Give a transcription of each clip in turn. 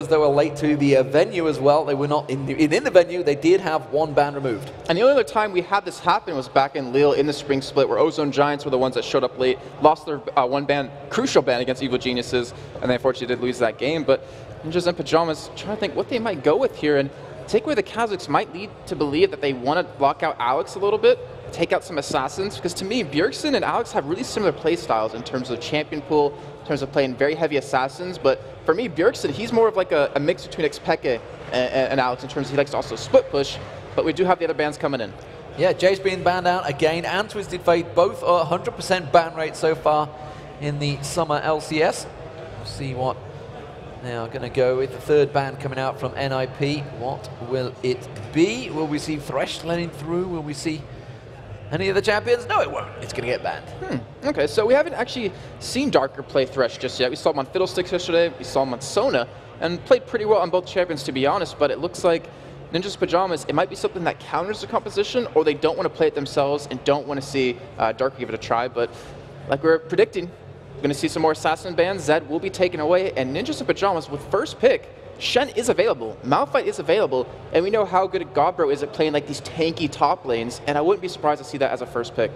because they were late to the venue as well. They were not in the venue. They did have one ban removed. And the only other time we had this happen was back in Lille in the spring split, where Ozone Giants were the ones that showed up late, lost their crucial ban against Evil Geniuses, and they unfortunately did lose that game. But Ninjas and Pyjamas, trying to think what they might go with here, and take away the Kazakhs might lead to believe that they want to block out Alex a little bit, take out some assassins, because to me, Bjergsen and Alex have really similar play styles in terms of champion pool, in terms of playing very heavy assassins. But for me, Bjergsen, he's more of like a mix between ex-Copenhagen and Alex in terms of he likes to also split push, but we do have the other bans coming in. Yeah, Jay's being banned out again, and Twisted Fate, both are 100% ban rate so far in the summer LCS. We'll see what they are going to go with. The third ban coming out from NiP. What will it be? Will we see Thresh letting through? Will we see any of the champions? No, it won't. It's going to get banned. Okay, so we haven't actually seen Darker play Thresh just yet. We saw him on Fiddlesticks yesterday. We saw him on Sona, and played pretty well on both champions, to be honest. But it looks like Ninjas Pyjamas, it might be something that counters the composition, or they don't want to play it themselves and don't want to see Darker give it a try. But like we were predicting, we're going to see some more assassin bans. Zed will be taken away, and Ninjas and Pyjamas with first pick. Shen is available, Malphite is available, and we know how good Godbro is at playing like these tanky top lanes, and I wouldn't be surprised to see that as a first pick.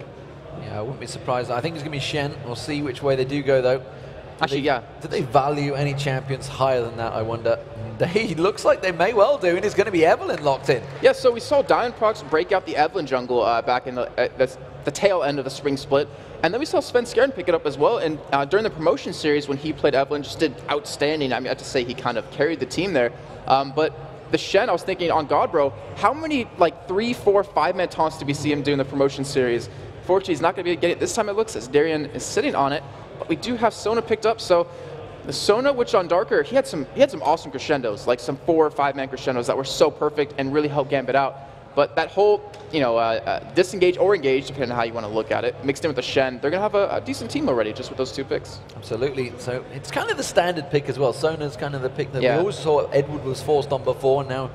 Yeah, I wouldn't be surprised. I think it's going to be Shen. We'll see which way they do go, though. Actually, yeah. Do they value any champions higher than that, I wonder? They looks like they may well do, and it's going to be Evelyn locked in. Yeah, so we saw Diamondprox break out the Evelyn jungle back in the tail end of the spring split. And then we saw Svenskeren pick it up as well, and during the promotion series when he played Evelyn, just did outstanding. I mean, I have to say he kind of carried the team there. But the Shen, I was thinking on Godbro, how many like 3, 4, 5-man taunts did we see him do in the promotion series? Fortunately, he's not going to be able to get it this time, it looks, as Darien is sitting on it. But we do have Sona picked up, so the Sona, which on Darker, he had some awesome crescendos, like some 4 or 5-man crescendos that were so perfect and really helped Gambit out. But that whole, disengage or engage, depending on how you want to look at it, mixed in with the Shen, they're going to have a decent team already just with those 2 picks. Absolutely. So it's kind of the standard pick as well. Sona's kind of the pick that we always saw Edward was forced on before, and now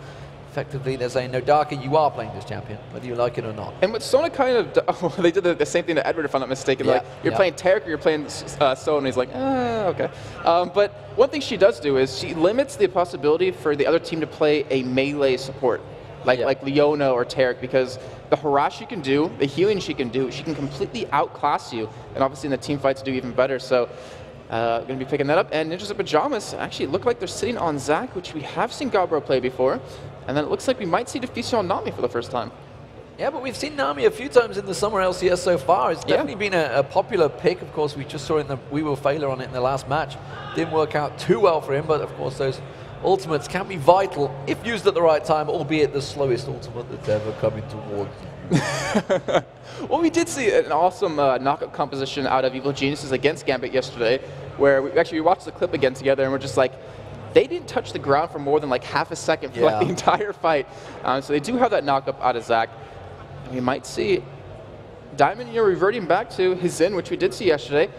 effectively they're saying, no, Darker, you are playing this champion, whether you like it or not. And what Sona kind of, they did the same thing to Edward, if I'm not mistaken. Yeah, like, you're playing Tarek or you're playing Sona, and he's like, okay. But one thing she does do is she limits the possibility for the other team to play a melee support. Like Leona or Tarek, because the harass she can do, the healing she can do, she can completely outclass you, and obviously in the team fights do even better. So going to be picking that up. And Ninjas and Pyjamas actually look like they're sitting on Zac, which we have seen Godbro play before, and then it looks like we might see Deficio on Nami for the first time. Yeah, but we've seen Nami a few times in the summer LCS so far. It's definitely been a popular pick. Of course, we just saw in the We Will Failure on it in the last match. Didn't work out too well for him, but of course those ultimates can be vital if used at the right time, albeit the slowest ultimate that's ever coming towards you. Well, we did see an awesome knockout composition out of Evil Geniuses against Gambit yesterday, where we watched the clip again together, and we're just like, they didn't touch the ground for more than like half a second for like the entire fight. So they do have that knockup out of Zac. And we might see Diamond reverting back to his Zen, which we did see yesterday.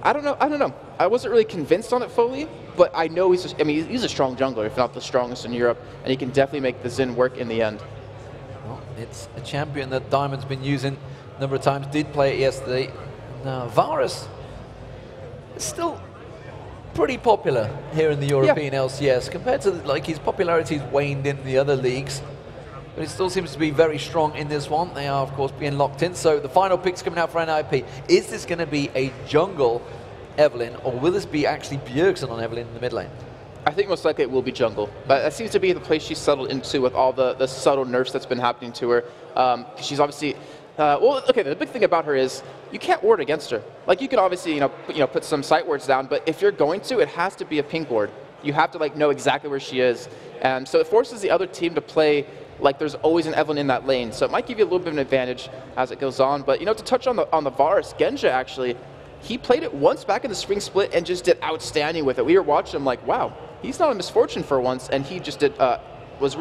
I don't know. I wasn't really convinced on it fully, but I know he's a strong jungler, if not the strongest in Europe, and he can definitely make the Zen work in the end. Well, it's a champion that Diamond's been using a number of times, did play it yesterday. Now, Varus is still pretty popular here in the European LCS, compared to like his popularity's waned in the other leagues, but it still seems to be very strong in this one. They are, of course, being locked in. So the final pick's coming out for NiP. Is this going to be a jungle Evelyn, or will this be actually Bjergsen on Evelyn in the mid lane? I think most likely it will be jungle. But that seems to be the place she's settled into with all the subtle nerfs that's been happening to her. She's obviously, well, okay, the big thing about her is you can't ward against her. Like, you can obviously, put some sight wards down, but if you're going to, it has to be a pink ward. You have to, like, know exactly where she is. And so it forces the other team to play like there's always an Evelyn in that lane. So it might give you a little bit of an advantage as it goes on. But, to touch on the Varus, Genja actually, he played it once back in the spring split and just did outstanding with it. We were watching him like, wow, he's not a misfortune for once, and he just did was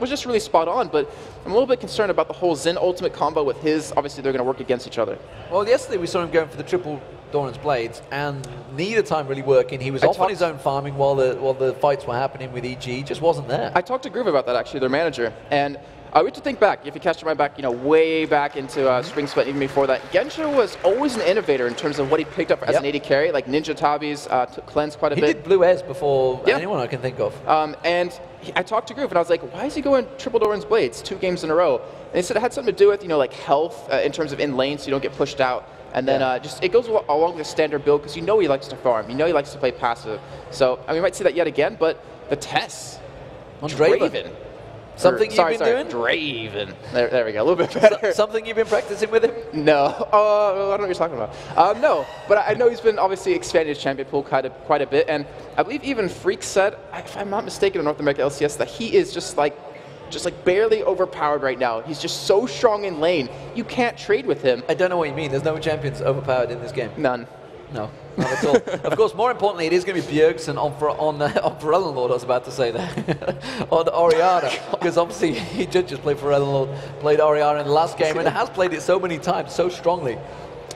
just really spot on. But I'm a little bit concerned about the whole Zen ultimate combo with his. Obviously, they're going to work against each other. Well, yesterday we saw him going for the triple Doran's Blades, and neither time really working. He was off on his own farming while the fights were happening with EG. He just wasn't there. I talked to Groove about that, actually, their manager, and We have to think back. If you catch my back, way back into Spring Split, even before that, Genja was always an innovator in terms of what he picked up as an AD carry. Like Ninja Tabis took cleanse quite a bit. He did Blue Ez before anyone I can think of. And I talked to Groove, and I was like, why is he going triple Doran's Blades 2 games in a row? And he said it had something to do with, like health in terms of in lane, so you don't get pushed out. And then just it goes along with the standard build because he likes to farm. He likes to play passive. So we might see that yet again. But TheTess on Draven. Something you've been doing? Draven. There we go. A little bit better. Something you've been practicing with him? No. I don't know what you're talking about. No, but I know he's been obviously expanding his champion pool quite a bit. And I believe even Freak said, if I'm not mistaken, in North America LCS, that he is just like barely overpowered right now. He's just so strong in lane. You can't trade with him. I don't know what you mean. There's no champions overpowered in this game. None. No, not at all. Of course, more importantly, it is going to be Bjergsen on Forellenlord, I was about to say that, on Orianna, because obviously he did just play Forellenlord, played Orianna in the last game, and has played it so many times, so strongly.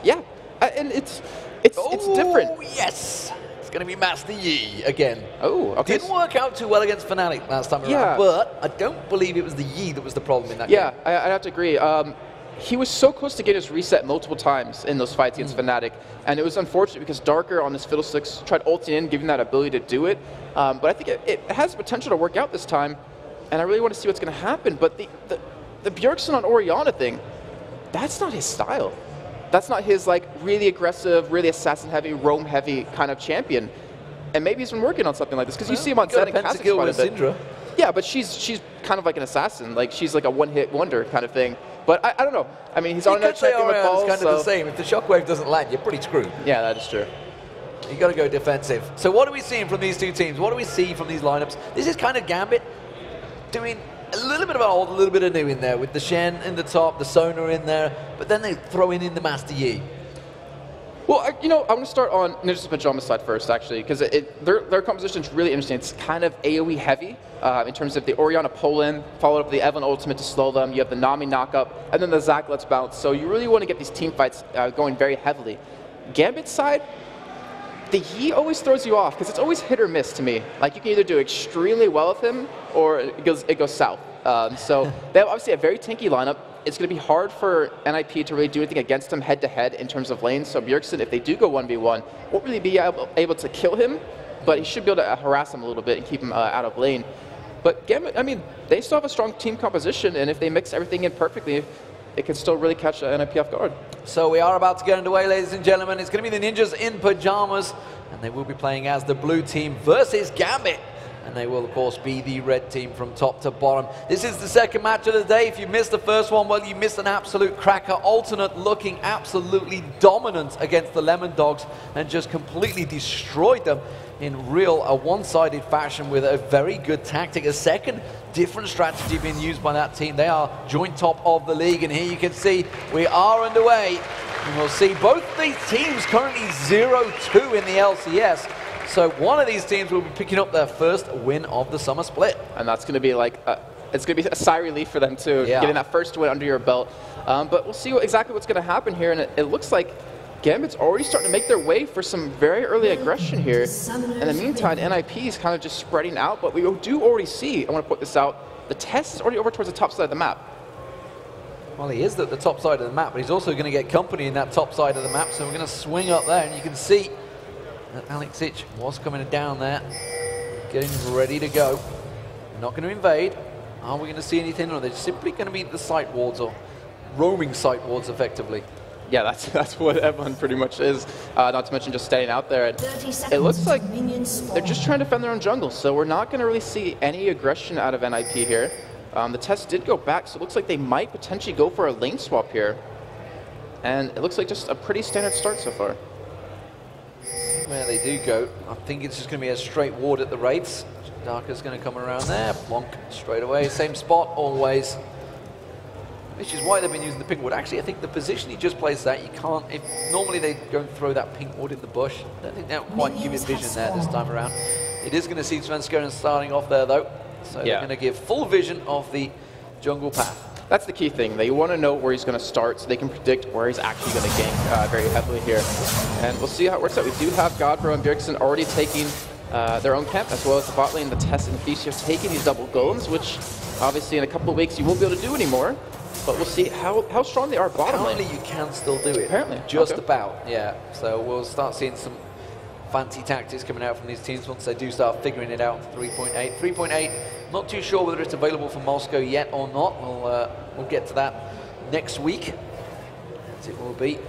Yeah, and it's different. Yes! It's going to be Master Yi again. Oh, okay. Didn't work out too well against Fnatic last time around, but I don't believe it was the Yi that was the problem in that game. Yeah, I'd have to agree. He was so close to getting his reset multiple times in those fights against Fnatic, and it was unfortunate because Darker on his Fiddlesticks tried ulting in, giving that ability to do it. But I think it has potential to work out this time, and I really want to see what's going to happen. But the Bjergsen on Orianna thing, that's not his style. That's not his really aggressive, really assassin-heavy, roam-heavy kind of champion. And maybe he's been working on something like this because you see him on Zen and Kha'Zix quite a bit. Syndra. Yeah, but she's kind of like an assassin. She's like a one-hit wonder kind of thing. But I don't know. I mean, he's on another champion with balls. It's kind of the same. If the shockwave doesn't land, you're pretty screwed. Yeah, that is true. You got to go defensive. So what are we seeing from these two teams? What do we see from these lineups? This is kind of Gambit doing a little bit of old, a little bit of new in there with the Shen in the top, the Sona in there, but then they throw in the Master Yi. Well, I'm going to start on Ninja's Pyjamas side first, actually, because their composition is really interesting. It's kind of AoE heavy in terms of the Orianna pull-in, followed up with the Evan ultimate to slow them. You have the Nami knock-up, and then the Zac Let's Bounce. So you really want to get these team fights going very heavily. Gambit's side, the Yi always throws you off, because it's always hit or miss to me. You can either do extremely well with him, or it goes south. So they have obviously a very tanky lineup. It's going to be hard for NiP to really do anything against him head-to-head in terms of lanes. So Bjergsen, if they do go 1v1, won't really be able to kill him, but he should be able to harass him a little bit and keep him out of lane. But Gambit, I mean, they still have a strong team composition, and if they mix everything in perfectly, it can still really catch NiP off guard. So we are about to get underway, ladies and gentlemen. It's going to be the Ninjas in Pyjamas, and they will be playing as the blue team versus Gambit. And they will, of course, be the red team from top to bottom. This is the second match of the day. If you missed the first one, well, you missed an absolute cracker. Alternate looking absolutely dominant against the Lemon Dogs and just completely destroyed them in real one-sided fashion with a very good tactic. A second different strategy being used by that team. They are joint top of the league, and here you can see we are underway. And we'll see both these teams currently 0-2 in the LCS. So one of these teams will be picking up their first win of the summer split. And that's going to be it's going to be a sigh of relief for them too, getting that first win under your belt. But we'll see exactly what's going to happen here. And it looks like Gambit's already starting to make their way for some very early aggression here. In the meantime, NiP is kind of just spreading out. But we do already see, I want to put this out, TheTess is already over towards the top side of the map. Well, he is at the top side of the map, but he's also going to get company in that top side of the map. So we're going to swing up there, and you can see that Aleksei was coming down there, getting ready to go. Not going to invade. Are we going to see anything, or are they simply going to be the site wards or roaming site wards effectively? Yeah, that's what everyone pretty much is. Not to mention just staying out there. And it looks like they're just trying to defend their own jungle, so we're not going to really see any aggression out of NiP here. TheTess did go back, so it looks like they might potentially go for a lane swap here. And it looks like just a pretty standard start so far. Where they do go, I think it's just going to be a straight ward at the rates. Darker's going to come around there, plonk straight away, same spot always. Which is why they've been using the pink ward. Actually, I think the position he just plays that, you can't, if normally they go and throw that pink ward in the bush. I don't think they'll quite give it vision there this time around. It is going to see Svenskeren starting off there though. So they're going to give full vision of the jungle path. That's the key thing. They want to know where he's going to start so they can predict where he's actually going to gank very heavily here. And we'll see how it works out. We do have Godbro and Bjergsen already taking their own camp, as well as the bot lane, TheTess and Deficio taking these double golems, which obviously in a couple of weeks you won't be able to do anymore. But we'll see how strong they are bottom lane. Apparently you can still do it. Apparently. Just about, yeah. So we'll start seeing some fancy tactics coming out from these teams once they do start figuring it out. 3.8. 3.8, not too sure whether it's available for Moscow yet or not. We'll get to that next week, as it will be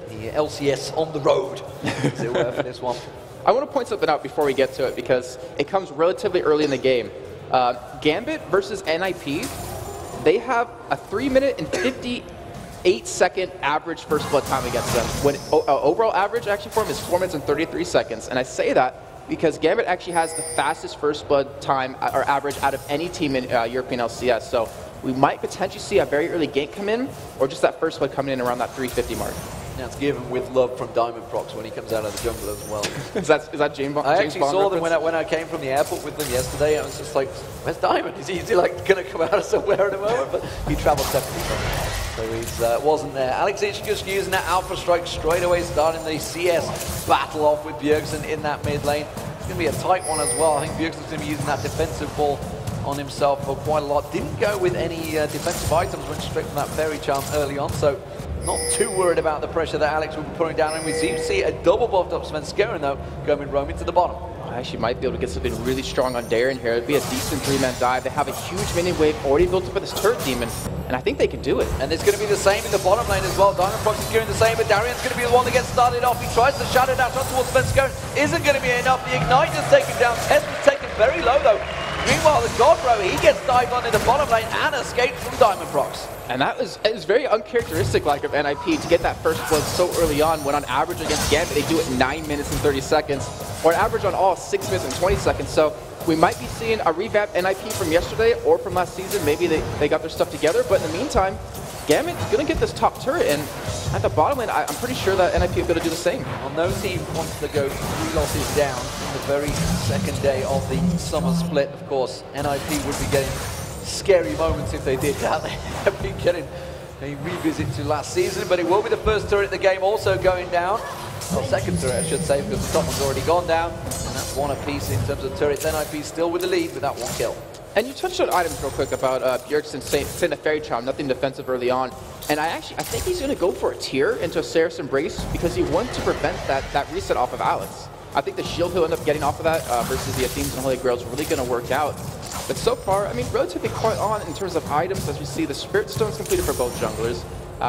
the LCS on the road, as it were, for this one. I want to point something out before we get to it, because it comes relatively early in the game. Gambit versus NiP, they have a 3-minute and 58-second average first blood time against them. When overall average actually for them is 4 minutes and 33 seconds. And I say that because Gambit actually has the fastest first blood time or average out of any team in European LCS. So we might potentially see a very early gank come in, or just that first blood coming in around that 350 mark. Now it's given with love from Diamondprox when he comes out of the jungle as well. Is that James Bond? I actually saw them when I came from the airport with them yesterday. I was just like, where's Diamond? Is he like going to come out of somewhere at the moment? But he travelled separately from me, so he wasn't there. Aleksei just using that Alpha Strike straight away, starting the CS battle off with Bjergsen in that mid lane. It's going to be a tight one as well. I think Bjergsen's going to be using that defensive ball on himself for quite a lot. Didn't go with any defensive items, went straight from that fairy charm early on, so not too worried about the pressure that Alex will be putting down. And we seem to see a double buffed up Svenskeren though, going roaming to the bottom. I actually might be able to get something really strong on Darien here. It'd be a decent 3-man dive. They have a huge minion wave already built up for this turret demon, and I think they can do it. And it's going to be the same in the bottom lane as well. Diamondprox is doing the same, but Darien's going to be the one that gets started off. He tries to shadow dash on towards Svenskeren. Isn't going to be enough. The Ignite is taken down. TheTess was taken very low though. Meanwhile, the Godbro, he gets dived on in the bottom lane and escapes from Diamondprox. And it was very uncharacteristic like of NiP to get that first blood so early on, when on average against Gambit they do it in 9 minutes and 30 seconds, or an average on all 6 minutes and 20 seconds. So we might be seeing a revamped NiP from yesterday or from last season. Maybe they got their stuff together, but in the meantime, Gambit's going to get this top turret, and at the bottom lane, I'm pretty sure that NiP is going to do the same. Well, no team wants to go 3 losses down on the very second day of the summer split. Of course, NiP would be getting scary moments if they did that. They have been getting a revisit to last season, but it will be the first turret of the game also going down. Well, second turret, I should say, because the top one's already gone down, and that's one apiece in terms of turrets. NiP still with the lead with that 1 kill. And you touched on items real quick about Bjergsen saying the fairy charm, nothing defensive early on. And I think he's going to go for a tier into a Saracen Brace because he wants to prevent that reset off of Alex. I think the shield he'll end up getting off of that versus the Athenes and Holy Grail is really going to work out. But so far, I mean, relatively quite on in terms of items, as we see the Spirit Stone's completed for both junglers.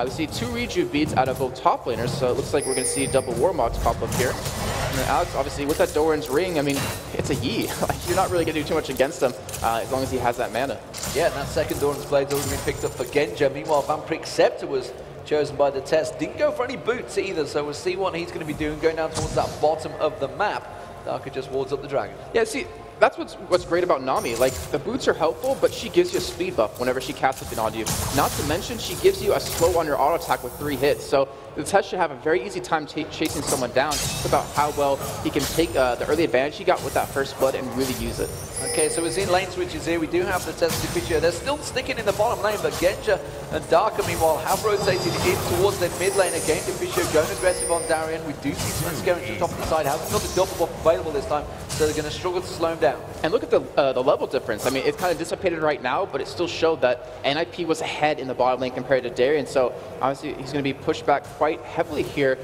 We see 2 rejuve beads out of both top laners, so it looks like we're going to see double Warmogs pop up here. And then Alex, obviously, with that Doran's Ring, I mean, it's a Yi. Like, you're not really going to do too much against him as long as he has that mana. Yeah, and that second Doran's Blade's already been picked up for Genja. Meanwhile, Vampiric Scepter was chosen by TheTess. Didn't go for any boots either, so we'll see what he's going to be doing going down towards that bottom of the map. Darker just wards up the dragon. Yeah, see, that's what's great about Nami. Like, the boots are helpful, but she gives you a speed buff whenever she casts something on you. Not to mention, she gives you a slow on your auto attack with 3 hits. So TheTess should have a very easy time chasing someone down. It's about how well he can take the early advantage he got with that first blood and really use it. Okay, so we're seeing lane switches here. We do have TheTess and Deficio. They're still sticking in the bottom lane, but Genja and Darker, meanwhile, have rotated in towards their mid lane again. Deficio going aggressive on Darien. We do see Svenskeren to the top of the side. Hasn't got the double buff available this time, so they're going to struggle to slow him down. And look at the level difference. I mean, it's kind of dissipated right now, but it still showed that NiP was ahead in the bottom lane compared to Darien. So obviously, he's going to be pushed back quite heavily here.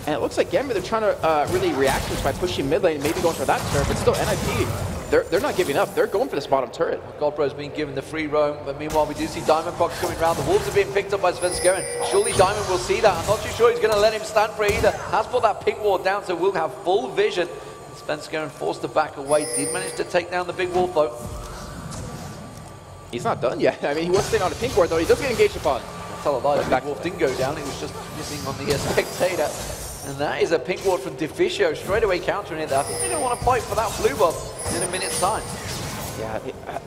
And it looks like Gambit, they're trying to really react to this by pushing mid lane and maybe going for that turret, but still NiP, they're not giving up. They're going for this bottom turret. Godbro's being given the free roam, but meanwhile we do see Diamondprox coming around. The wolves are being picked up by Svenskeren. Surely Diamond will see that. I'm not too sure he's going to let him stand for it either. Has put that pink ward down, so we'll have full vision. Svenskeren forced to back away. Did manage to take down the big wolf though. He's not done yet. I mean, he was staying on a pink ward though. He does get engaged upon. Tell a lie, the big wolf didn't go down. It was just missing on the spectator. And that is a pink ward from Deficio, straight away countering it there. I think they don't want to fight for that blue buff in a minute's time. Yeah,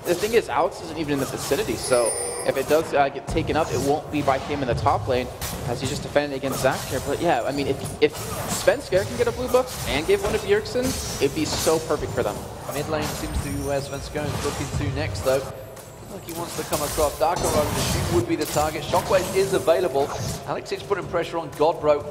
the thing is, Alex isn't even in the vicinity, so if it does get taken up, it won't be by him in the top lane, as he's just defending against Zach here. But yeah, I mean, if Svenskeren can get a blue buff and give one to Bjergsen, it'd be so perfect for them. Mid lane seems to be where Svenskeren's looking to next, though. Like he wants to come across. Darker Road would be the target. Shockwave is available. Aleksei's putting pressure on Godbro.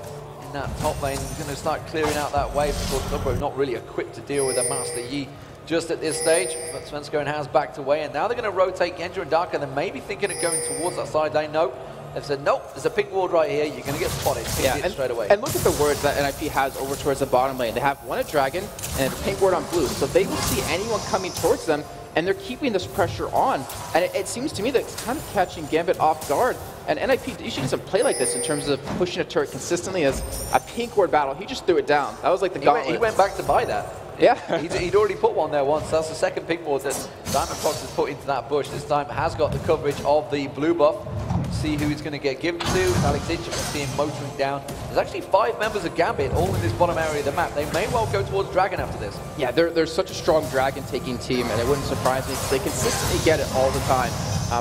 in that top lane. He's going to start clearing out that wave. Of course, Godbro not really equipped to deal with a Master Yi just at this stage, but Svenskeren has backed away, and now they're going to rotate Genja and Darker. They're maybe thinking of going towards that side lane. Nope. They've said, nope, there's a pink ward right here. You're going to get spotted. And straight away. And look at the wards that NiP has over towards the bottom lane. They have one at Dragon and a pink ward on blue, so they will see anyone coming towards them, and they're keeping this pressure on. And it seems to me that it's kind of catching Gambit off guard. And NiP usually doesn't play like this in terms of pushing a turret consistently. As a pink ward battle, he just threw it down. That was like the gauntlet. He went back to buy that. Yeah. He'd already put one there once. That's the second pink ward that Diamondprox has put into that bush. This time has got the coverage of the blue buff. See who he's going to get given to. Aleksei, you can see him motoring down. There's actually 5 members of Gambit all in this bottom area of the map. They may well go towards Dragon after this. Yeah, they're such a strong Dragon-taking team, and it wouldn't surprise me because they consistently get it all the time.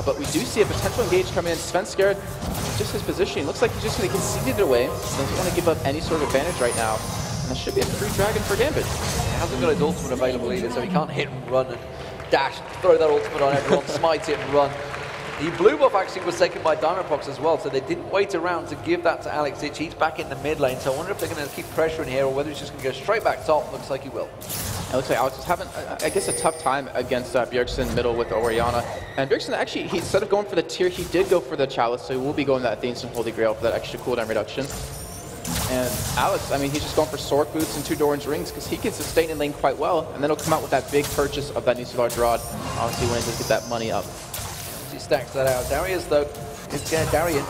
But we do see a potential engage coming in. Svenskeren, just his positioning, looks like he's just going to concede it away. Doesn't want to give up any sort of advantage right now. And that should be a free Dragon for Gambit. He hasn't got his ultimate available either, so he can't hit and run and dash, throw that ultimate on everyone, smite it and run. The blue buff actually was taken by Diamondprox as well, so they didn't wait around to give that to Aleksei. He's back in the mid lane, so I wonder if they're going to keep pressuring here or whether he's just going to go straight back top. Looks like he will. It looks like Alex is having, I guess, a tough time against Bjergsen middle with Orianna. And Bjergsen actually, instead of going for the tier, he did go for the Chalice, so he will be going that Athene's and Holy Grail for that extra cooldown reduction. And Alex, I mean, he's just going for Sword Boots and 2 Doran's Rings because he can sustain in lane quite well, and then he'll come out with that big purchase of that Nusilar Rod, honestly, when he does get that money up. He stacks that out. Darius, though, Darien,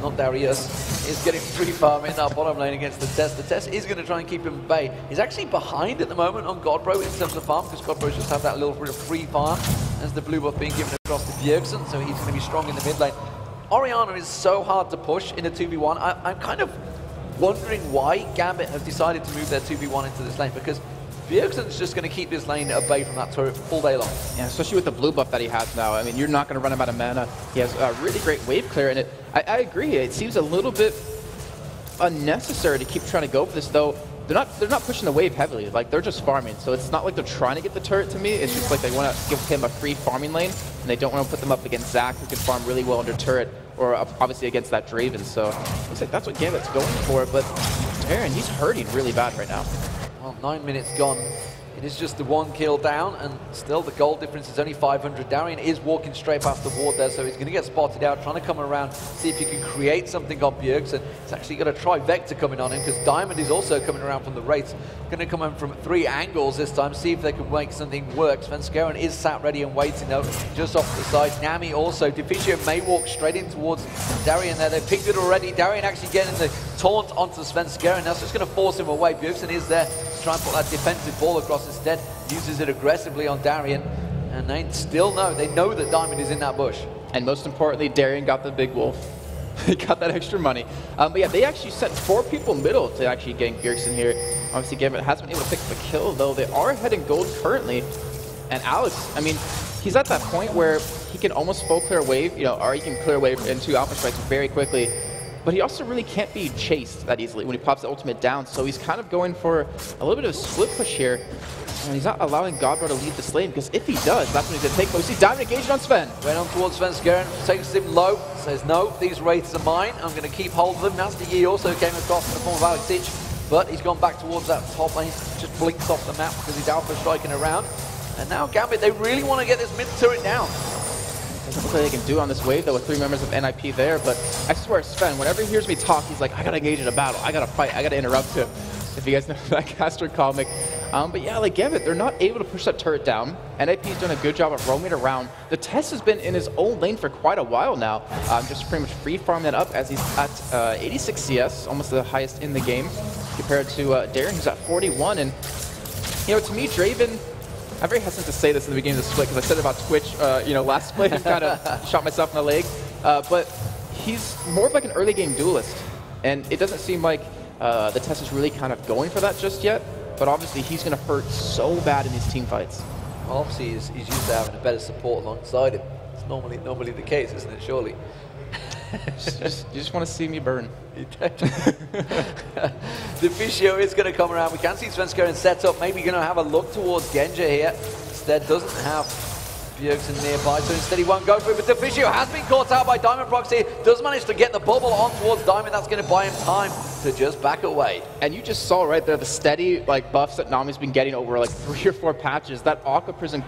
not Darius, is getting free farm in that bottom lane against TheTess. TheTess is going to try and keep him at bay. He's actually behind at the moment on Godbro in terms of farm, because Godbro's just had that little bit of free farm as the blue buff being given across to Bjergsen, so he's going to be strong in the mid lane. Orianna is so hard to push in a 2v1. I'm kind of wondering why Gambit have decided to move their 2v1 into this lane, because Bjergsen's just going to keep this lane at bay from that turret all day long. Yeah, especially with the blue buff that he has now. I mean, you're not going to run him out of mana. He has a really great wave clear, and I agree. It seems a little bit unnecessary to keep trying to go for this, though. They're not pushing the wave heavily. Like, they're just farming. So it's not like they're trying to get the turret to me. It's just like they want to give him a free farming lane, and they don't want to put them up against Zac, who can farm really well under turret, or obviously against that Draven. So looks like that's what Gambit's going for. But Darien, he's hurting really bad right now. Well, 9 minutes gone. It is just the 1 kill down, and still the goal difference is only 500. Darien is walking straight past the ward there, so he's going to get spotted out, trying to come around, see if he can create something on Bjergsen. He's actually going to try Vector coming on him, because Diamond is also coming around from the Wraiths. Going to come in from 3 angles this time, see if they can make something work. Svenskeren is sat ready and waiting though, just off the side. Nami also. Deficio may walk straight in towards Darien there. They've picked it already. Darien actually getting the taunt onto Svenskeren. That's just going to force him away. Bjergsen is there to try and put that defensive ball across. Instead, uses it aggressively on Darien, and they still know, they know that Diamond is in that bush. And most importantly, Darien got the big wolf. He got that extra money. But yeah, they actually sent 4 people middle to actually getting Bjergsen here. Obviously, Gambit hasn't been able to pick up a kill, though. They are ahead in gold currently. And Alex, I mean, he's at that point where he can almost full clear wave, you know, or he can clear wave into Alpha Strikes very quickly. But he also really can't be chased that easily when he pops the ultimate down, so he's kind of going for a little bit of a split push here. And he's not allowing Godbro to lead this lane, because if he does, that's when he's going to take most. We see Diamond engaged on Sven. Went on towards Svenskeren, takes him low, says no, these Wraiths are mine, I'm going to keep hold of them. Master Yi also came across in the form of Aleksei, but he's gone back towards that top lane, just blinks off the map because he's alpha striking around. And now Gambit, they really want to get this mid turret down. Doesn't look like they can do on this wave, though, with 3 members of NiP there, but I swear, Sven, whenever he hears me talk, he's like, I gotta engage in a battle, I gotta fight, I gotta interrupt him, if you guys know that caster comic. But yeah, like Gambit, they're not able to push that turret down. NiP's done a good job of roaming around. TheTess has been in his own lane for quite a while now, just pretty much free farming that up, as he's at 86 CS, almost the highest in the game, compared to Darien, who's at 41, and, you know, to me, Draven, I'm very hesitant to say this in the beginning of the split because I said it about Twitch, you know, last split and kind of shot myself in the leg. But he's more of like an early game duelist, and it doesn't seem like TheTess is really kind of going for that just yet. But obviously, he's going to hurt so bad in these team fights. Well, obviously, he's used to having a better support alongside him. It's normally the case, isn't it? Surely. you just want to see me burn. Deficio is going to come around. We can see Svenskeren set up, maybe going to have a look towards Genja here. Instead, doesn't have Bjergsen nearby, so instead he won't go for it. But Deficio has been caught out by Diamondprox here. Does manage to get the bubble on towards Diamond. That's going to buy him time. to just back away. And you just saw right there the steady like buffs that Nami's been getting over like 3 or 4 patches. That Aqua Prison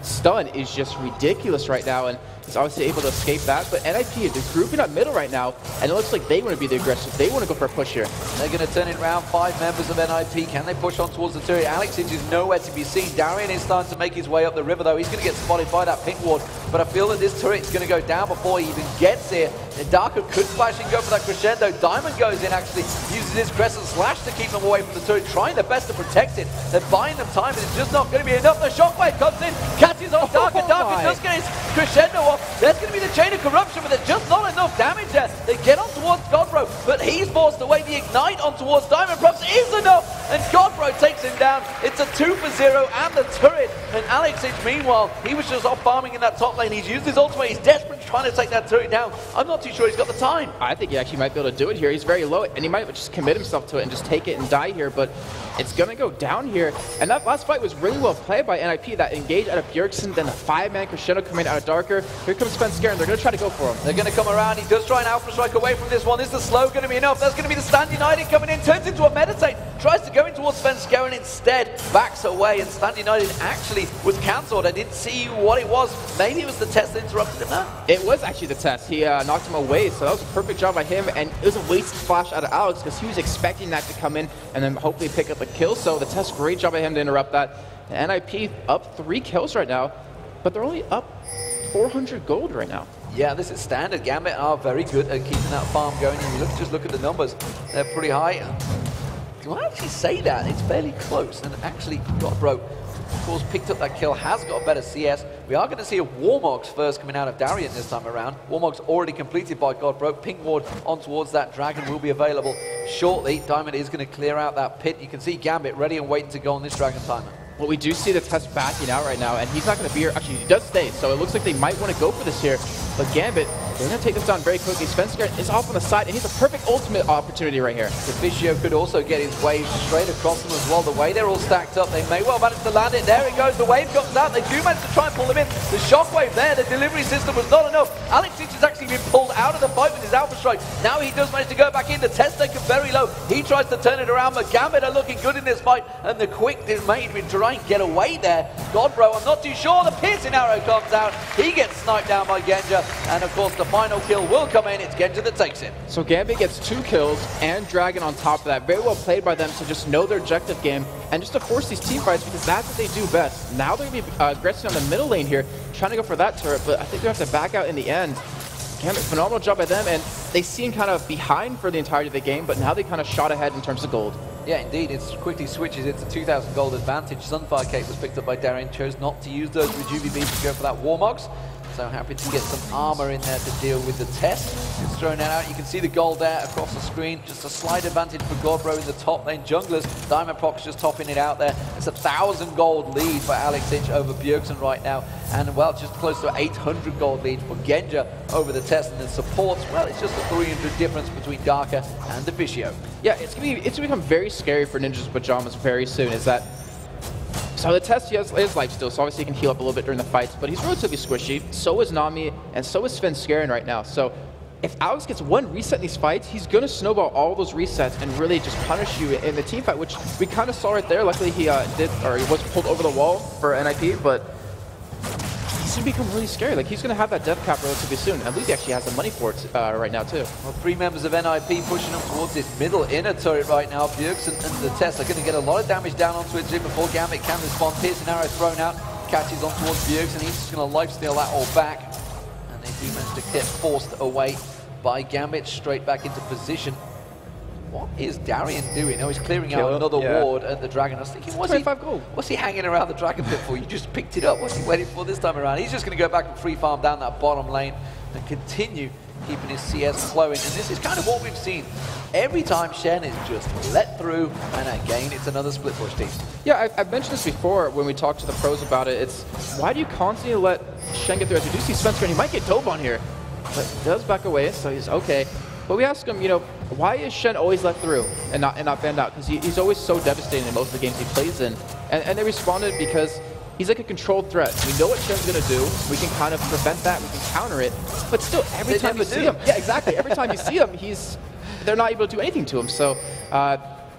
stun is just ridiculous right now, and he's obviously able to escape that. But NiP, they're grouping up middle right now, and it looks like they want to be the aggressors. They want to go for a push here. They're going to turn it around. 5 members of NiP. Can they push on towards the turret? Aleksei is nowhere to be seen. Darien is starting to make his way up the river, though. He's going to get spotted by that pink ward, but I feel that this turret is going to go down before he even gets here. And Darker could flash and go for that crescendo. Diamond goes in, actually uses his crescent slash to keep them away from the turret, trying their best to protect it. They're buying them time, but it's just not going to be enough. The shockwave comes in, catches off Darker. Darker does get his crescendo off. There's going to be the chain of corruption, but there's just not enough damage there. They get on towards Godbro, but he's forced away. The ignite on towards Diamondprox is enough, and Godbro takes him down. It's a 2 for 0 and the turret. And Aleksei, meanwhile, he was just off farming in that top lane. He's used his ultimate. He's desperate trying to take that turret down. I'm not too sure he's got the time. I think he actually might be able to do it here. He's very low, and he might just commit himself to it and just take it and die here, but it's going to go down here. And that last fight was really well played by NiP. That engage out of Bjergsen, then the 5-man crescendo coming out of Darker. Here comes Svenskeren. They're going to try to go for him. They're going to come around. He does try an Alpha Strike away from this one. Is the slow going to be enough? That's going to be the Stand United coming in. Turns into a Meditate. Tries to go in towards Svenskeren instead. Backs away, and Stand United actually was cancelled. I didn't see what it was. Maybe it was the test that interrupted him now. It was actually the test. He knocked him away, so that was a perfect job by him. And it was a wasted flash out of Alex because he was expecting that to come in and then hopefully pick up a kill. So the test, great job by him to interrupt that. And NiP up 3 kills right now, but they're only up 400 gold right now. Yeah, this is standard. Gambit are very good at keeping that farm going. And you just look at the numbers. They're pretty high. Do I actually say that? It's fairly close. And actually, Godbro, of course, picked up that kill, has got a better CS. We are going to see a Warmogs first coming out of Darien this time around. Warmogs already completed by Godbro. Pink ward on towards that dragon will be available shortly. Diamond is going to clear out that pit. You can see Gambit ready and waiting to go on this dragon timer. Well, we do see the test backing out right now, and he's not going to be here. Actually, he does stay, so it looks like they might want to go for this here. But Gambit, they're going to take this down very quickly. Svenskeren is off on the side, and he's a perfect ultimate opportunity right here. Deficio could also get his wave straight across them as well. The way they're all stacked up, they may well manage to land it. There it goes. The wave comes out. They do manage to try and pull him in. The shockwave there, the delivery system was not enough. Aleksei has actually been pulled out of the fight with his Alpha Strike. Now he does manage to go back in. The test taken very low. He tries to turn it around, but Gambit are looking good in this fight, and the quick made him try and get away there. Godbro, I'm not too sure. The piercing arrow comes out. He gets sniped down by Genja, and of course the final kill will come in. It's Genja that takes it. So Gambit gets 2 kills and Dragon on top of that. Very well played by them to just know their objective game and just to force these team fights because that's what they do best. Now they're going to be aggressive on the middle lane here, trying to go for that turret, but I think they have to back out in the end. Gambit, phenomenal job by them, and they seem kind of behind for the entirety of the game, but now they kind of shot ahead in terms of gold. Yeah, indeed. It quickly switches. It's a 2,000 gold advantage. Sunfire Cape was picked up by Darien. Chose not to use those Rejuvi beams to go for that Warmogs. So happy to get some armor in there to deal with the test. It's thrown that out. You can see the gold there across the screen. Just a slight advantage for Godbro in the top lane. Junglers, Diamondprox just topping it out there. It's a 1,000 gold lead for Aleksei over Bjergsen right now. And, well, just close to 800 gold lead for Genja over the test. And then supports, well, it's just a 300 difference between Darker and Deficio. Yeah, it's gonna become very scary for Ninja's Pyjamas very soon. Is that so the test, he has his life still, so obviously he can heal up a little bit during the fights, but he's relatively squishy. So is Nami, and so is Svenskeren right now. So if Alex gets one reset in these fights, he's going to snowball all those resets and really just punish you in the team fight, which we kind of saw right there. Luckily he he was pulled over the wall for NiP, but he's going to become really scary. Like, he's going to have that death cap relatively soon. At least he actually has the money for it right now, too. Well, 3 members of NiP pushing up towards this middle inner turret right now. Bjergsen and TheTess are going to get a lot of damage down onto it before Gambit can respond. Piercing arrow thrown out, catches on towards Bjergsen. He's just going to lifesteal that all back. And they do manage to get forced away by Gambit straight back into position. What is Darien doing? Oh, he's clearing out another ward at the dragon. I was thinking, what's he hanging around the dragon pit for? You just picked it up. What's he waiting for this time around? He's just going to go back and free farm down that bottom lane and continue keeping his CS flowing. And this is kind of what we've seen. Every time Shen is just let through, and again, it's another split push team. Yeah, I've mentioned this before when we talked to the pros about it. It's, why do you constantly let Shen get through? As we do see Svenskeren, he might get dove on here, but he does back away, so he's okay. But we asked him, you know, why is Shen always let through and not banned out? Because he's always so devastating in most of the games he plays in. And they responded because he's like a controlled threat. We know what Shen's going to do. We can kind of prevent that. We can counter it. But still, every time you see him, yeah, exactly. Every time you see him, they're not able to do anything to him. So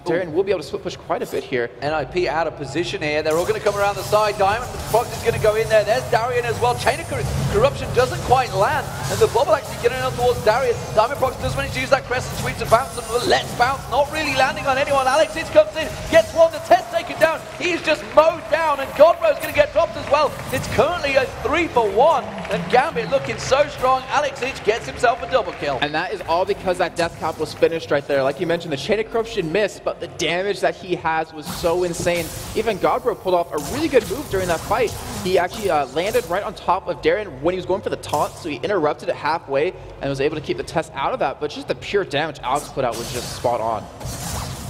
Darien will be able to split push quite a bit here. NiP out of position here. They're all going to come around the side. Diamondprox is going to go in there. There's Darien as well. Chain of Corruption doesn't quite land. And the bubble actually getting up towards Darien. Diamondprox does manage to use that crescent sweep to bounce him. Let's bounce. Not really landing on anyone. Aleksei comes in. Gets one. TheTess taken down. He's just mowed down. And Godbro's going to get dropped as well. It's currently a 3-for-1. And Gambit looking so strong. Aleksei gets himself a double kill. And that is all because that death cap was finished right there. Like you mentioned, the Chain of Corruption missed, but the damage that he has was so insane. Even Godbro pulled off a really good move during that fight. He actually landed right on top of Darien when he was going for the taunt, so he interrupted it halfway and was able to keep TheTess out of that. But just the pure damage Alex put out was just spot on.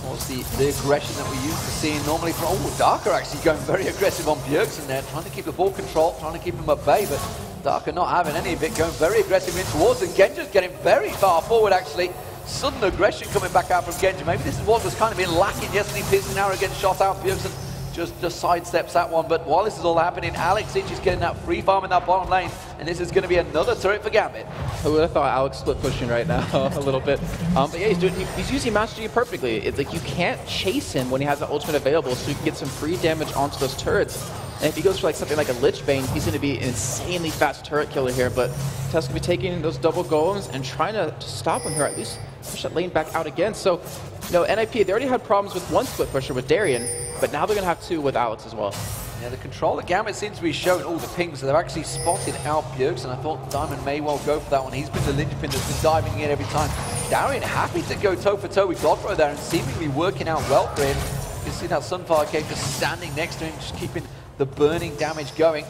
What's the aggression that we're used to seeing normally from... Oh, Darker actually going very aggressive on Bjergsen there, trying to keep the ball control, trying to keep him at bay, but Darker not having any of it, going very aggressive in towards him. Genja's getting very far forward actually. Sudden aggression coming back out from Genja. Maybe this is what was kind of been lacking yesterday. Piercing arrow gets shot out. Bjergsen just sidesteps that one. But while this is all happening, Aleksei is getting that free farm in that bottom lane. And this is going to be another turret for Gambit. I would have thought Alex split pushing right now a little bit. But yeah, he's using Master G perfectly. It's like you can't chase him when he has the ultimate available, so you can get some free damage onto those turrets. And if he goes for like something like a Lich Bane, he's going to be an insanely fast turret killer here. But TheTess going to be taking those double golems and trying to stop him here, at least push that lane back out again. So, you know, NiP, they already had problems with one split pusher with Darien, but now they're going to have two with Alex as well. Yeah, the control that Gambit seems to be showing all the pings, so they've actually spotted out Bjergsen. I thought Diamond may well go for that one. He's been the linchpin that's been diving in every time. Darien happy to go toe-for-toe with Godbro there and seemingly working out well for him. You can see that Sunfire Cave just standing next to him, just keeping the burning damage going.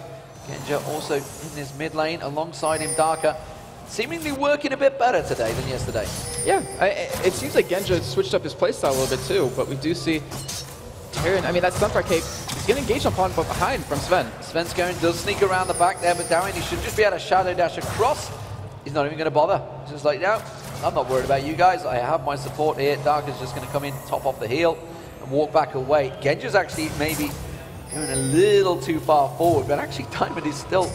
Genja also in this mid lane alongside him, Darker. Seemingly working a bit better today than yesterday. Yeah, it seems like Genja switched up his playstyle a little bit too, but we do see Darien, I mean, that Sunfire Cave is getting engaged upon but behind from Sven. Svenskeren does sneak around the back there, but Darien, he should just be able to shadow dash across. He's not even going to bother. He's just like, no, I'm not worried about you guys. I have my support here. Darker's just going to come in, top off the heel, and walk back away. Genja's actually maybe going a little too far forward, but actually Diamond is still...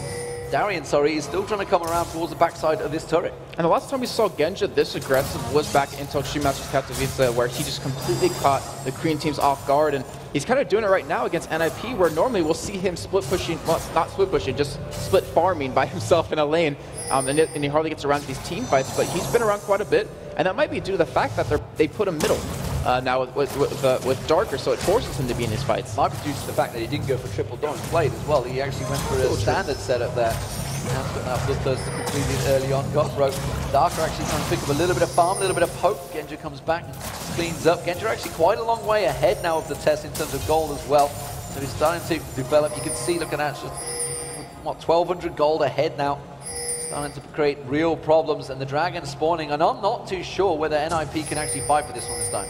Darien, sorry, is still trying to come around towards the backside of this turret. And the last time we saw Genja this aggressive was back in Extreme Masters Katowice, where he just completely caught the Korean teams off guard. And he's kind of doing it right now against NiP, where normally we'll see him split pushing, well, not split pushing, just split farming by himself in a lane. And he hardly gets around to these team fights, but he's been around quite a bit. And that might be due to the fact that they put him middle now with Darker, so it forces him to be in these fights. Might be due to the fact that he didn't go for triple dodge played as well. He actually went for a standard setup there. Now got that Bloodthirster completed early on. Godbro. Darker actually trying to pick up a little bit of farm, a little bit of poke. Genja comes back and cleans up. Genja actually quite a long way ahead now of TheTess in terms of gold as well. So he's starting to develop. You can see, looking at just, what, 1,200 gold ahead now. Starting to create real problems, and the Dragon spawning, and I'm not too sure whether NiP can actually fight for this one this time.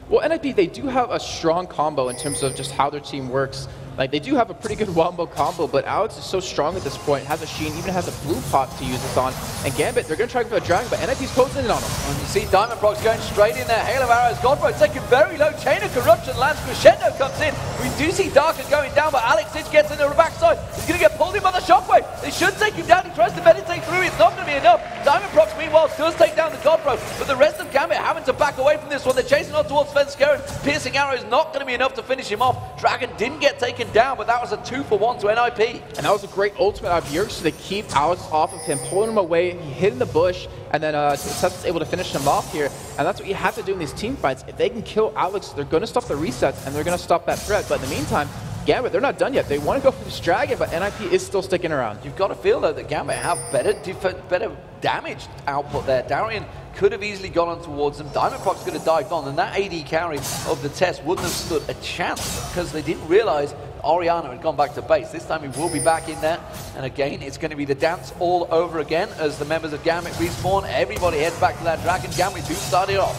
Well, NiP, they do have a strong combo in terms of just how their team works. Like, they do have a pretty good wombo combo, but Alex is so strong at this point, has a Sheen, even has a blue pot to use this on. And Gambit, they're going to try for a Dragon, but NiP's closing in on him. And you see Diamondprox going straight in there, hail of arrows, Godbro taking very low, Chain of Corruption lands, Reshetnikov comes in. We do see Darker going down, but Aleksei gets in the backside. He's going to get pulled in by the shockwave. They should take him down. He tries to meditate through, it's not going to be enough. Diamondprox, meanwhile, does take down the Godbro, but the rest of Gambit having to back away from this one. They're chasing on towards Svenskeren. Piercing arrow is not going to be enough to finish him off. Dragon didn't get taken down, but that was a 2-for-1 to NiP. And that was a great ultimate out of Bjergsen to keep Alex off of him, pulling him away. He hid in the bush, and then TheTess was able to finish him off here. And that's what you have to do in these team fights. If they can kill Alex, they're going to stop the resets, and they're going to stop that threat. But in the meantime, Gambit, they're not done yet. They want to go for this Dragon, but NiP is still sticking around. You've got to feel, though, that Gambit have better damage output there. Darien could have easily gone on towards them. Diamondprox could have dived on, and that AD carry of TheTess wouldn't have stood a chance because they didn't realize Orianna had gone back to base. This time he will be back in there, and again, it's going to be the dance all over again as the members of Gambit respawn. Everybody heads back to that Dragon. Gambit do start it off.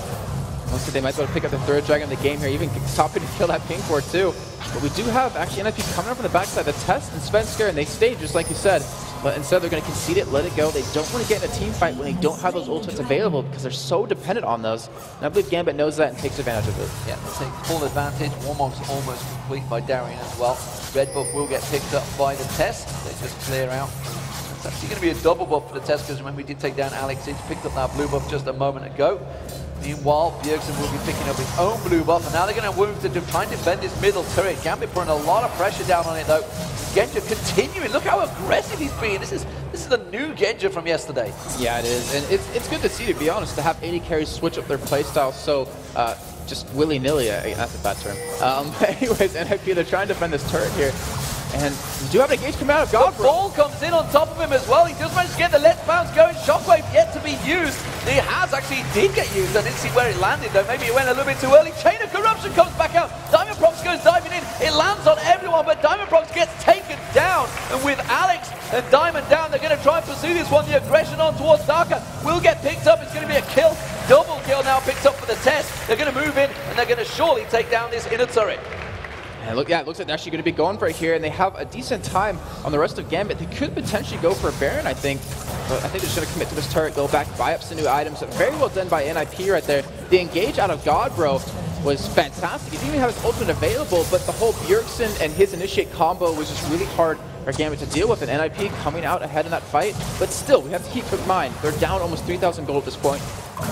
Looks like they might be able to pick up the third Dragon of the game here, even stopping to kill that pink ward too. But we do have actually NiP coming up from the backside. TheTess and Svenskeren, and they stayed just like you said. But instead they're going to concede it, let it go. They don't want to get in a team fight when they don't have those ultimates available because they're so dependent on those. And I believe Gambit knows that and takes advantage of it. Yeah, they take full advantage. Warmog's almost complete by Darien as well. Red buff will get picked up by TheTess. They just clear out. It's actually going to be a double buff for TheTess because when we did take down Aleksei, picked up that blue buff just a moment ago. Meanwhile, Bjergsen will be picking up his own blue buff, and now they're going to move to try and defend this middle turret. Gambit putting a lot of pressure down on it, though. Genja continuing. Look how aggressive he's being. This is the new Genja from yesterday. Yeah, it is, and it's good to see, to be honest, to have 80 carries switch up their playstyle so just willy-nilly. That's a bad term. But anyways, NiP, they're trying to defend this turret here. And we do have an engage coming out of Godbro. The ball comes in on top of him as well. He does manage to get the let's bounce going. Shockwave yet to be used. It has actually did get used. I didn't see where it landed though. Maybe it went a little bit too early. Chain of Corruption comes back out. Diamondprox goes diving in. It lands on everyone, but Diamondprox gets taken down. And with Alex and Diamond down, they're going to try and pursue this one. The aggression on towards Darker will get picked up. It's going to be a kill. Double kill now picked up for TheTess. They're going to move in and they're going to surely take down this inner turret. And look, yeah, it looks like they're actually going to be going for it here, and they have a decent time on the rest of Gambit. They could potentially go for a Baron, I think. But I think they're just going to commit to this turret, go back, buy up some new items. Very well done by NiP right there. The engage out of Godbro was fantastic. He didn't even have his ultimate available, but the whole Bjergsen and his initiate combo was just really hard for Gambit to deal with, and NiP coming out ahead in that fight. But still, we have to keep in mind, they're down almost 3,000 gold at this point,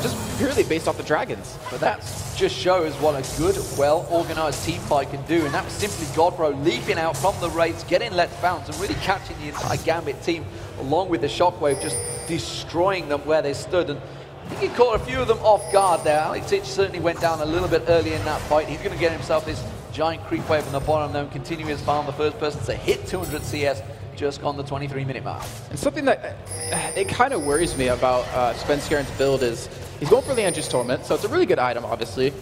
just purely based off the Dragons. But that just shows what a good, well-organized team fight can do, and that was simply Godbro leaping out from the raids, getting let's bounce, and really catching the entire Gambit team, along with the Shockwave, just destroying them where they stood. And I think he caught a few of them off guard there. Aleksei certainly went down a little bit early in that fight. He's going to get himself this giant creep wave on the bottom, though, and continue his farm. The first person to hit 200 CS just on the 23-minute mark. And something that it kind of worries me about Svenskeren's build is he's going for the Andrew's Torment, so it's a really good item, obviously.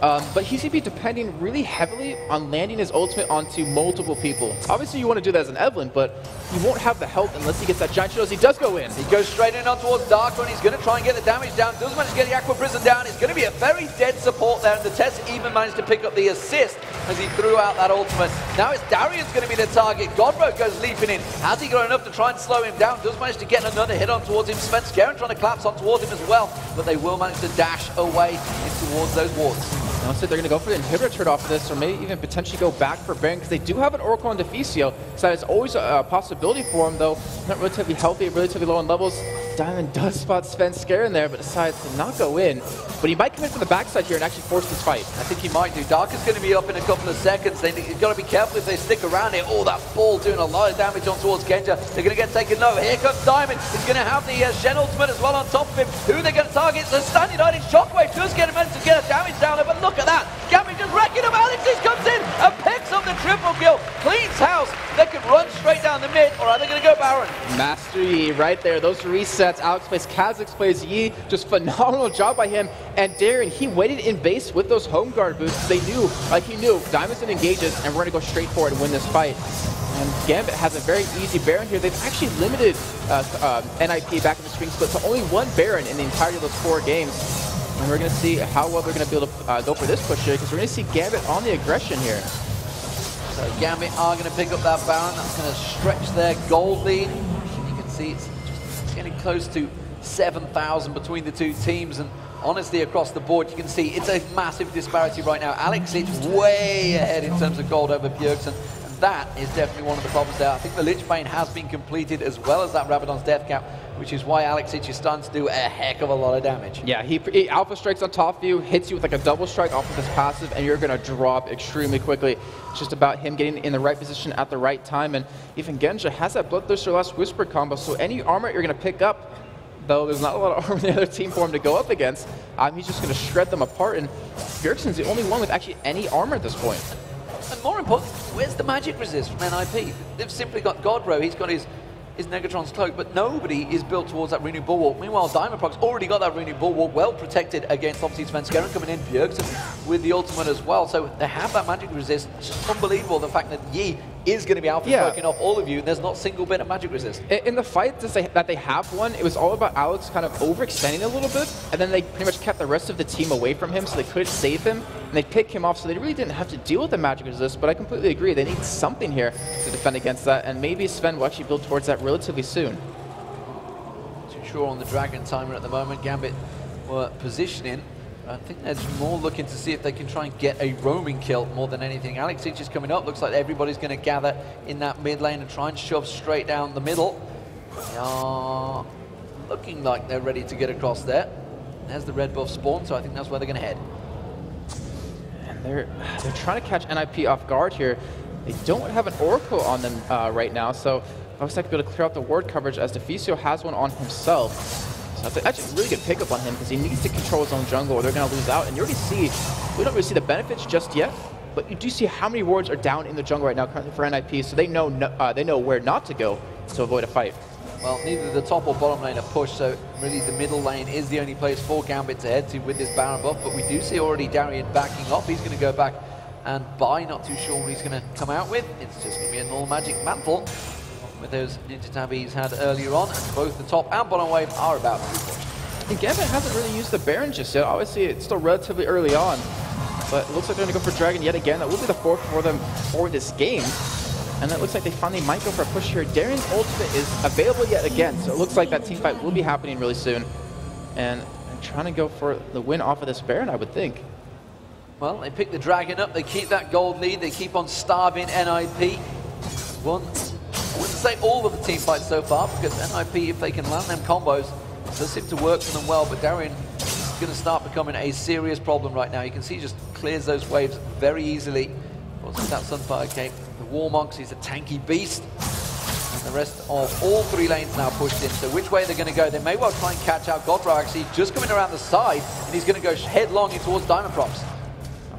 But he's going to be depending really heavily on landing his ultimate onto multiple people. Obviously, you want to do that as an Evelyn, but he won't have the health unless he gets that giant shield. As he does go in. He goes straight in on towards Darker, and he's going to try and get the damage down. Does manage to get the Aqua Prison down. It's going to be a very dead support there, and TheTess even managed to pick up the assist as he threw out that ultimate. Now it's Darien's going to be the target. Godbro goes leaping in. Has he got enough to try and slow him down? Does manage to get another hit on towards him. Svenskeren trying to collapse on towards him as well, but they will manage to dash away in towards those wards. Honestly, they're going to go for the inhibitor turret off of this, or maybe even potentially go back for Baron, because they do have an Oracle on Deficio, so that is always a possibility for him, though not relatively healthy, relatively low on levels. Diamond does spot Svenskeren there, but decides to not go in. But he might come in from the backside here and actually force this fight. I think he might do. Darker's going to be up in a couple of seconds. You've got to be careful if they stick around here. Oh, that ball doing a lot of damage on towards Genja. They're going to get taken low. Here comes Diamond. He's going to have the Shen ultimate as well on top of him. Who they're going to target? The standing United Shockwave does get him to get a damage down there, but look at that. Gambit just wrecking him. Aleksei comes in and picks up the triple kill. Cleans house. They can run straight down the mid, or are they going to go Baron? Master Yi right there. Those resets. Alex plays Kha'Zix, plays Yi. Just phenomenal job by him. And Darien, he waited in base with those home guard boosts. They knew, he knew, Diamond's going to engage us, and we're going to go straight for it and win this fight. And Gambit has a very easy Baron here. They've actually limited NiP back in the spring split to only one Baron in the entirety of those 4 games. And we're going to see how well they're going to be able to go for this push here, because we're going to see Gambit on the aggression here. So Gambit are going to pick up that Baron. That's going to stretch their gold lead. You can see it's just getting close to 7,000 between the two teams. And honestly, across the board, you can see it's a massive disparity right now. Alekseic's way ahead in terms of gold over Bjergsen. And that is definitely one of the problems there. I think the Lich Bane has been completed, as well as that Rabadon's Death Cap, which is why Aleksei is starting to do a heck of a lot of damage. Yeah, he alpha strikes on top of you, hits you with like a double strike off of his passive, and you're going to drop extremely quickly. It's just about him getting in the right position at the right time. And even Genja has that Bloodthirster Last Whisper combo, so any armor you're going to pick up, though there's not a lot of armor on the other team for him to go up against, he's just going to shred them apart. And Bjergsen's the only one with actually any armor at this point. And more importantly, where's the magic resist from NiP? They've simply got Godbro. He's got his Negatron's cloak, but nobody is built towards that Renewed Bulwark. Meanwhile, Diamondprox already got that Renewed Bulwark, well protected against obviously Svenskeren coming in, Bjergsen with the ultimate as well. So they have that magic resist. It's just unbelievable the fact that Yi is going to be alpha striking off all of you, and there's not a single bit of magic resist. In the fight that they have won, it was all about Alex kind of overextending a little bit, and then they pretty much kept the rest of the team away from him so they couldn't save him, and they picked him off, so they really didn't have to deal with the magic resist. But I completely agree, they need something here to defend against that, and maybe Sven will actually build towards that relatively soon. Too sure on the Dragon timer at the moment. Gambit were positioning. I think they're more looking to see if they can try and get a roaming kill more than anything. Aleksei is coming up. Looks like everybody's going to gather in that mid lane and try and shove straight down the middle. They are looking like they're ready to get across there. There's the red buff spawn, so I think that's where they're going to head. And they're trying to catch NiP off guard here. They don't have an Oracle on them right now, so looks like they're able to clear out the ward coverage as Deficio has one on himself. So that's actually a really good pickup on him because he needs to control his own jungle or they're going to lose out. And you already see, we don't really see the benefits just yet, but you do see how many wards are down in the jungle right now currently for NiP, so they know where not to go to avoid a fight. Well, neither the top or bottom lane are pushed, so really the middle lane is the only place for Gambit to head to with this Baron buff, but we do see already Darien backing off. He's going to go back and buy, not too sure what he's going to come out with. It's just going to be a normal magic mantle with those ninja tab he's had earlier on, and both the top and bottom wave are about to be pushed. And Gambit hasn't really used the Baron just yet. Obviously, it's still relatively early on, but it looks like they're going to go for Dragon yet again. That will be the fourth for them for this game. And it looks like they finally might go for a push here. Darien's ultimate is available yet again, so it looks like that team fight will be happening really soon. And they're trying to go for the win off of this Baron, I would think. Well, they pick the Dragon up, they keep that gold lead, they keep on starving NiP. I wouldn't say all of the team fights so far, because NiP, if they can land them combos, it does seem to work for them well, but Darien is going to start becoming a serious problem right now. You can see he just clears those waves very easily. Also, that Sunfire Cape, the Warmogs, he's a tanky beast. And the rest of all three lanes now pushed in. So which way they're going to go? They may well try and catch out Godbro, actually, just coming around the side, and he's going to go headlong in towards Diamondprox.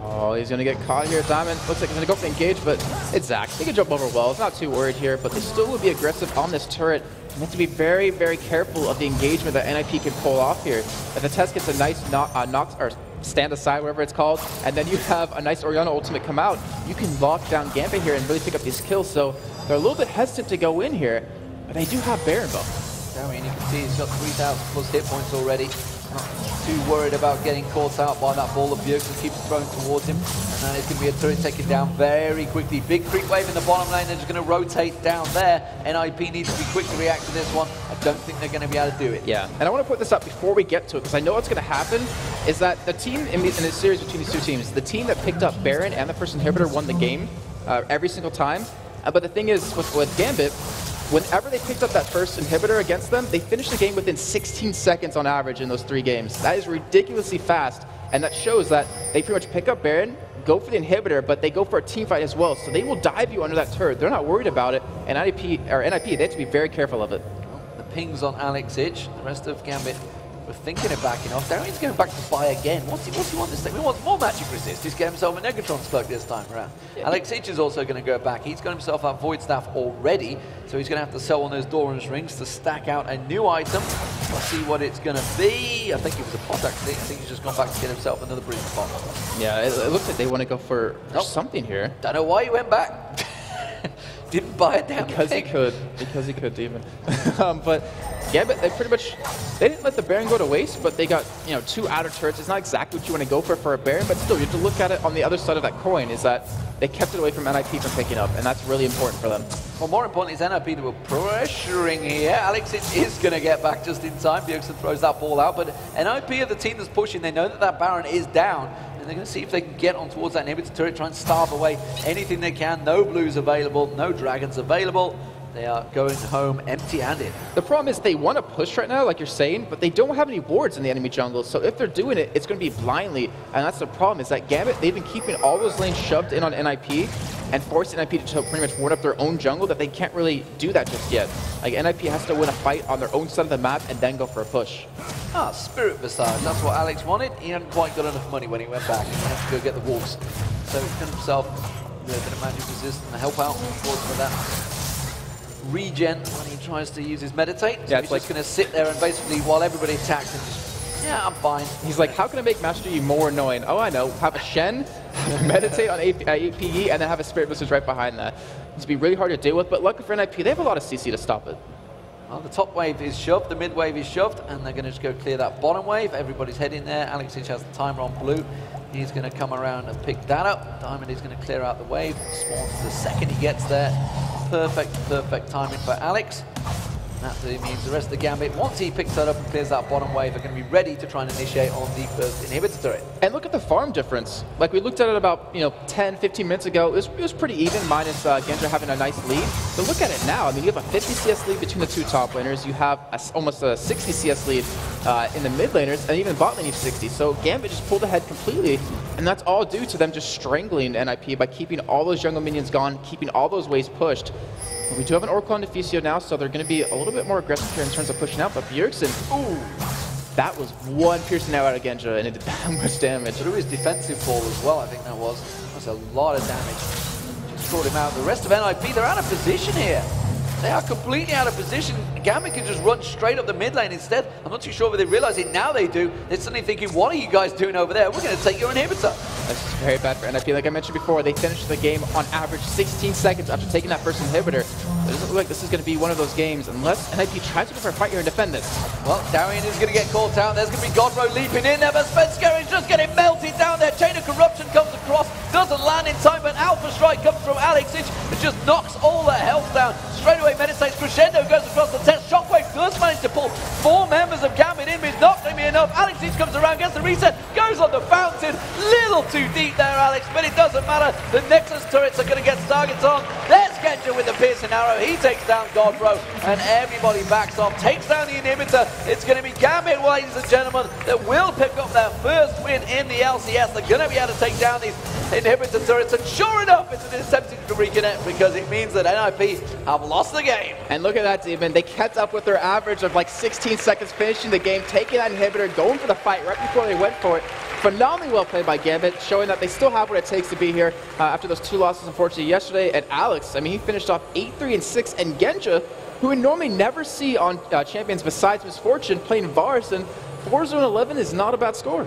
Oh, he's going to get caught here. Diamond looks like he's going to go for the engage, but it's Zach. He can jump over well. It's not too worried here, but they still will be aggressive on this turret. You have to be very, very careful of the engagement that NiP can pull off here. If the TheTess gets a nice knock or stand aside, whatever it's called, and then you have a nice Orianna ultimate come out, you can lock down Gambit here and really pick up these kills. So they're a little bit hesitant to go in here, but they do have Baron buff. Darien, you can see he's got 3,000 plus hit points already. Not too worried about getting caught out by that ball of Bjergsen keeps throwing towards him. And then it's going to be a turret taken down very quickly. Big creep wave in the bottom lane. They're just going to rotate down there. NiP needs to be quick to react to this one. I don't think they're going to be able to do it. Yeah, and I want to put this up before we get to it, because I know what's going to happen is that the team in this series between these two teams, the team that picked up Baron and the first inhibitor won the game every single time. But the thing is, with Gambit, whenever they picked up that first inhibitor against them, they finished the game within 16 seconds on average in those 3 games. That is ridiculously fast, and that shows that they pretty much pick up Baron, go for the inhibitor, but they go for a team fight as well. So they will dive you under that turret. They're not worried about it, and NiP, they have to be very careful of it. The pings on Aleksei, the rest of Gambit were thinking of backing off. Darien's going back to buy again. What's he want this time? He wants more magic resist. He's getting himself a Negatron Slug this time around. Yeah. Aleksei is also going to go back. He's got himself a Void Staff already, so he's going to have to sell on those Doran's rings to stack out a new item. Let's see what it's going to be. I think it was a pot, actually. I think he's just gone back to get himself another breathing pot. Yeah, it looks like they want to go for something here. Don't know why he went back. Didn't buy it down. Because he could, Demon. But Gambit, they didn't let the Baron go to waste, but they got 2 outer turrets. It's not exactly what you want to go for a Baron, but still you have to look at it on the other side of that coin. Is that they kept it away from NiP from picking up, and that's really important for them. Well, more importantly is NiP that were pressuring here. Aleksei is going to get back just in time. Bjergsen throws that ball out, but NiP are the team that's pushing. They know that Baron is down. And they're going to see if they can get on towards that inhibitor turret, try and starve away anything they can. No blues available, no dragons available. They are going home empty-handed. The problem is they want to push right now, like you're saying, but they don't have any wards in the enemy jungle. So if they're doing it, it's going to be blindly. And that's the problem, is that Gambit, they've been keeping all those lanes shoved in on NiP and forcing NiP to pretty much ward up their own jungle, that they can't really do that just yet. Like, NiP has to win a fight on their own side of the map and then go for a push. Ah, Spirit Visage. That's what Alex wanted. He hadn't quite got enough money when he went back. He had to go get the wolves. So he's done himself a bit of magic resist and help out for that regen when he tries to use his meditate. So yeah, he's just going to sit there and basically, while everybody attacks, and just, yeah, I'm fine. He's like, how can I make Master Yi more annoying? Oh, I know. Have a Shen, meditate on APE, and then have a Spirit Visage right behind that. It's be really hard to deal with, but luckily for NiP, they have a lot of CC to stop it. Well, the top wave is shoved, the mid wave is shoved, and they're going to just go clear that bottom wave. Everybody's heading there. Aleksei has the timer on blue. He's going to come around and pick that up. Diamond is going to clear out the wave. Spawns the second he gets there. Perfect timing for Alex. That means the rest of the Gambit, once he picks that up and clears that bottom wave, are going to be ready to try and initiate on the first inhibitor turret. And look at the farm difference. Like we looked at it about 10, 15 minutes ago. It was pretty even, minus Genja having a nice lead. But look at it now. I mean, you have a 50 CS lead between the two top laners. You have almost a 60 CS lead in the mid laners, and even bot lane you have 60. So Gambit just pulled ahead completely, and that's all due to them just strangling NiP by keeping all those jungle minions gone, keeping all those waves pushed. We do have an Oracle on Deficio now, so they're going to be a little bit more aggressive here in terms of pushing out. But Bjergsen, ooh, that was one piercing out of Genja, and it did that much damage. Through his defensive fall as well, I think that was. That's a lot of damage. Just brought him out. The rest of NiP, they're out of position here. They are completely out of position. Gambit can just run straight up the mid lane instead. I'm not too sure if they realize it. Now they do. They're suddenly thinking, what are you guys doing over there? We're going to take your inhibitor. That's very bad for NiP. Like I mentioned before, they finished the game on average 16 seconds after taking that first inhibitor. It doesn't look like this is going to be one of those games unless NiP tries to go for a fight here and defend this. Well, Darien is going to get caught out. There's going to be Godbro leaping in there, but Svenskeren just getting melted down there. Chain of Corruption comes across, doesn't land in time, but Alpha Strike comes from Aleksei and just knocks all their health down. Straight away, meditates. Crescendo goes across the test. Shockwave does manage to pull 4 members of Gambit in, but it's not going to be enough. Aleksei comes around, gets the reset, goes on the fountain. Little too deep there, Alex, but it doesn't matter. The Nexus turrets are going to get targets on. There's Genja with the piercing arrow. He takes down Godbro, and everybody backs off. Takes down the inhibitor. It's going to be Gambit, ladies and gentlemen, that will pick up their first win in the LCS. They're going to be able to take down these inhibitor turrets, and sure enough, it's an attempting to reconnect because it means that NiP have lost the game. And look at that, Demon. They kept up with their average of like 16 seconds finishing the game, taking that inhibitor, going for the fight right before they went for it. Phenomenally well played by Gambit, showing that they still have what it takes to be here after those 2 losses, unfortunately, yesterday. And Alex, I mean, he finished off 8-3-6, and Genja, who we normally never see on champions besides Misfortune, playing Varus, and 4-0-11 is not a bad score.